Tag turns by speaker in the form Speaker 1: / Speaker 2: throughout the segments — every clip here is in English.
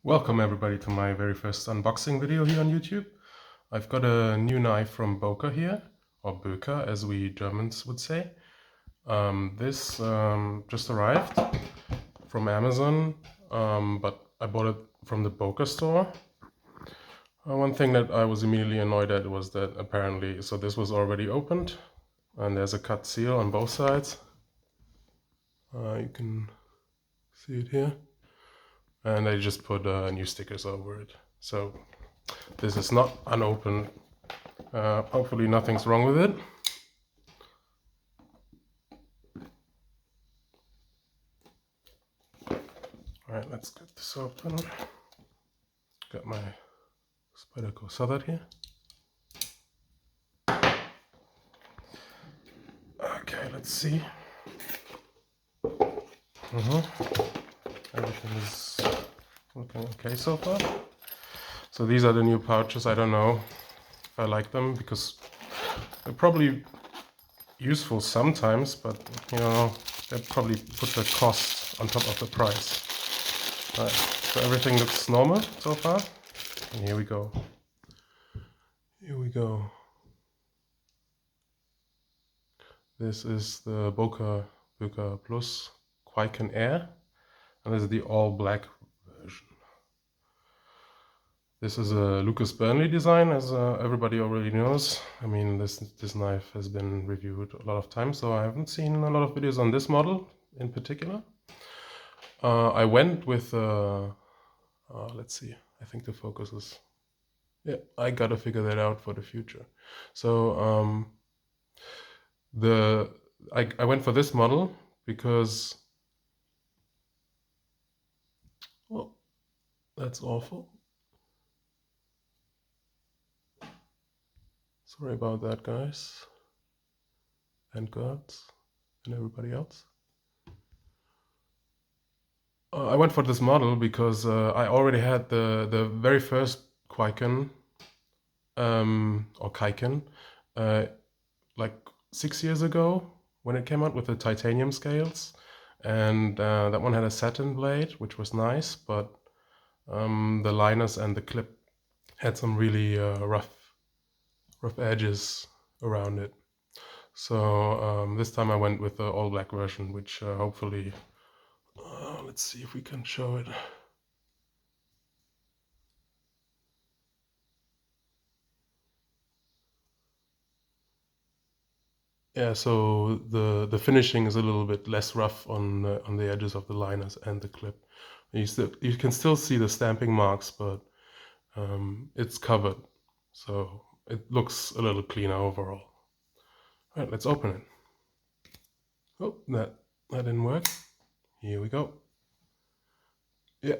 Speaker 1: Welcome everybody to my very first unboxing video here on YouTube. I've got a new knife from Böker here, or Böker as we Germans would say. This just arrived from Amazon, but I bought it from the Böker store. One thing that I was immediately annoyed at was that apparently, so this was already opened and there's a cut seal on both sides. You can see it here. And I just put new stickers over it. So this is not unopened. Hopefully nothing's wrong with it. Alright, let's get this open. Got my Spyderco Southern here. Okay, let's see. Everything is looking okay so far. So these are the new pouches. I don't know if I like them because they're probably useful sometimes, but you know, they probably put the cost on top of the price. Right, so everything looks normal so far. And here we go. Here we go. This is the Böker Plus Kwaiken Air, and this is the all black version. This is a Lucas Burnley design, as everybody already knows. I mean, this knife has been reviewed a lot of times, so I haven't seen a lot of videos on this model in particular. I went with, let's see, I think the focus is, yeah, I gotta figure that out for the future. So I went for this model because, well, that's awful. Sorry about that, guys and girls and everybody else. I went for this model because I already had the very first Kwaiken or Kwaiken like 6 years ago when it came out with the titanium scales, and that one had a satin blade, which was nice, but the liners and the clip had some really rough edges around it. So this time I went with the all black version, which hopefully, let's see if we can show it. Yeah, so the finishing is a little bit less rough on the edges of the liners and the clip. You can still see the stamping marks, but it's covered, so it looks a little cleaner overall. All right, let's open it. Oh, that didn't work. Here we go. Yeah,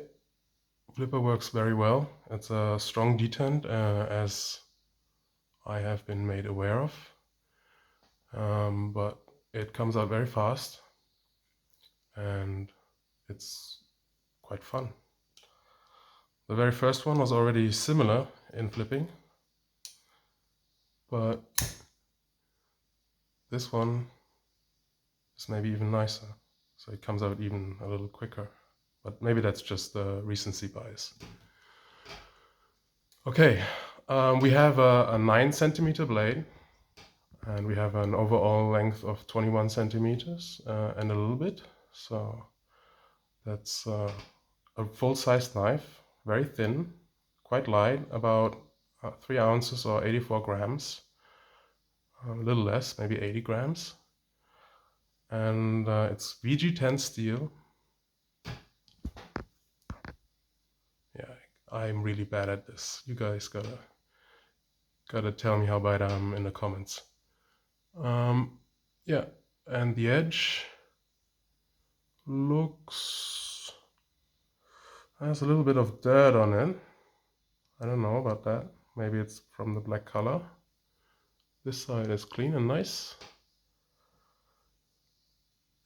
Speaker 1: flipper works very well. It's a strong detent, as I have been made aware of. But it comes out very fast and it's quite fun. The very first one was already similar in flipping, but this one is maybe even nicer. So it comes out even a little quicker, but maybe that's just the recency bias. Okay, we have a 9 centimeter blade. And we have an overall length of 21 centimeters and a little bit. So that's a full-sized knife, very thin, quite light, about 3 ounces or 84 grams. A little less, maybe 80 grams. And it's VG10 steel. Yeah, I'm really bad at this. You guys gotta tell me how bad I am in the comments. Yeah, and the edge has a little bit of dirt on it. I don't know about that. Maybe it's from the black color. This side is clean and nice.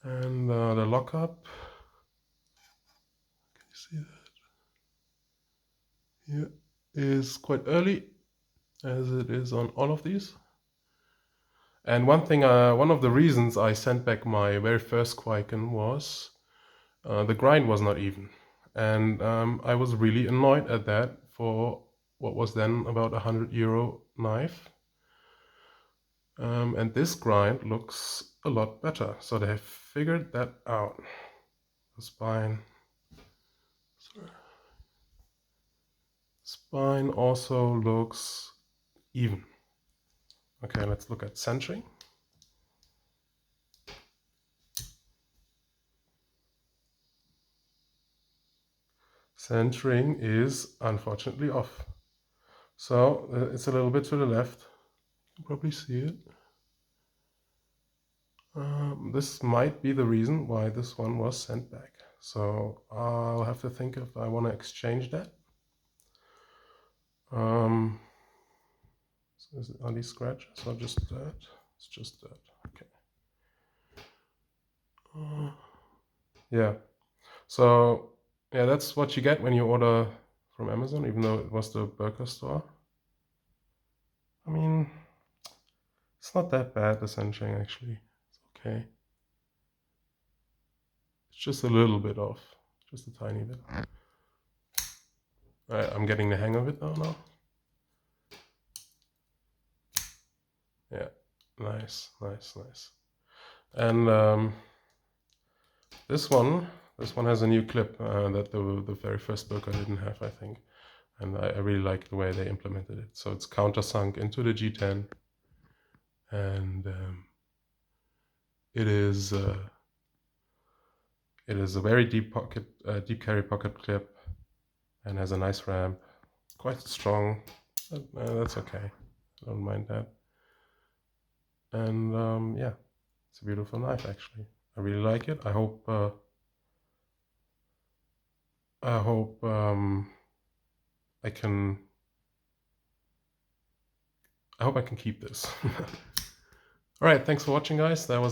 Speaker 1: And the lockup, can you see that? Here is quite early, as it is on all of these. And one thing, one of the reasons I sent back my very first Kwaiken was the grind was not even. And I was really annoyed at that for what was then about €100 knife. And this grind looks a lot better. So they have figured that out. The spine also looks even. Okay, let's look at centering. Centering is unfortunately off. So it's a little bit to the left. You can probably see it. This might be the reason why this one was sent back. So I'll have to think if I want to exchange that. So are these scratches or just that? It's just that. Okay. Yeah. So yeah, that's what you get when you order from Amazon, even though it was the Böker store. I mean, it's not that bad, the centering actually. It's okay. It's just a little bit off, just a tiny bit. Alright, I'm getting the hang of it now. Yeah, nice. And this one has a new clip that the very first Böker didn't have, I think. And I really like the way they implemented it. So it's countersunk into the G10, and it is a very deep carry pocket clip, and has a nice ramp, quite strong. That's okay. I don't mind that. And yeah, it's a beautiful knife actually. I really like it. I hope I can keep this. All right, thanks for watching, guys. That was